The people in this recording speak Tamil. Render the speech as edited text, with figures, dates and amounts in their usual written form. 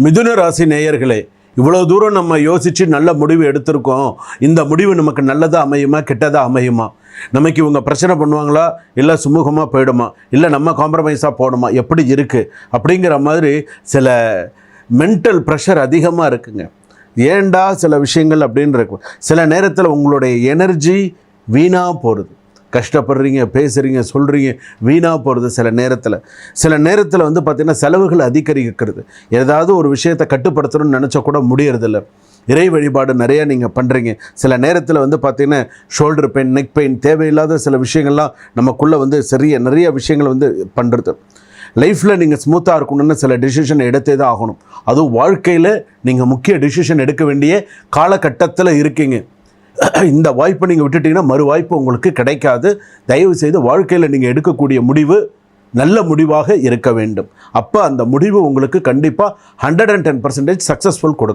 மிதுன ராசி நேயர்களே, இவ்வளோ தூரம் நம்ம யோசித்து நல்ல முடிவு எடுத்திருக்கோம். இந்த முடிவு நமக்கு நல்லதாக அமையுமா கெட்டதாக அமையுமா? நமக்கு இவங்க பிரச்சனை பண்ணுவாங்களா, இல்லை சுமூகமாக போயிடுமா, இல்லை நம்ம காம்ப்ரமைஸாக போகணுமா, எப்படி இருக்குது அப்படிங்கிற மாதிரி சில மென்டல் ப்ரெஷர் அதிகமாக இருக்குங்க. ஏண்டா சில விஷயங்கள் அப்படின்னு இருக்கும். சில நேரத்தில் உங்களுடைய எனர்ஜி வீணாக போகிறது. கஷ்டப்படுறீங்க, பேசுகிறீங்க, சொல்கிறீங்க, வீணாக போகிறது. சில நேரத்தில் வந்து பார்த்திங்கன்னா செலவுகள் அதிகரிக்கிறது. ஏதாவது ஒரு விஷயத்தை கட்டுப்படுத்தணும்னு நினச்சா கூட முடியறதில்ல. இறை வழிபாடு நிறையா நீங்கள் பண்ணுறீங்க. சில நேரத்தில் வந்து பார்த்திங்கன்னா ஷோல்டர் பெயின், நெக் பெயின், தேவையில்லாத சில விஷயங்கள்லாம் நமக்குள்ளே வந்து நிறைய விஷயங்கள் வந்து பண்ணுறது. லைஃப்பில் நீங்கள் ஸ்மூத்தாக இருக்கணும்னு சில டிசிஷன் எடுத்தே தான் ஆகணும். அதுவும் வாழ்க்கையில் நீங்கள் முக்கிய டிசிஷன் எடுக்க வேண்டிய காலகட்டத்தில் இருக்கீங்க. இந்த வாய்ப்பை நீங்கள் விட்டுட்டிங்கன்னா மறு வாய்ப்பு உங்களுக்கு கிடைக்காது. தயவு செய்து வாழ்க்கையில் நீங்கள் எடுக்கக்கூடிய முடிவு நல்ல முடிவாக இருக்க வேண்டும். அப்போ அந்த முடிவு உங்களுக்கு கண்டிப்பாக 110% சக்ஸஸ்ஃபுல் கொடுக்கும்.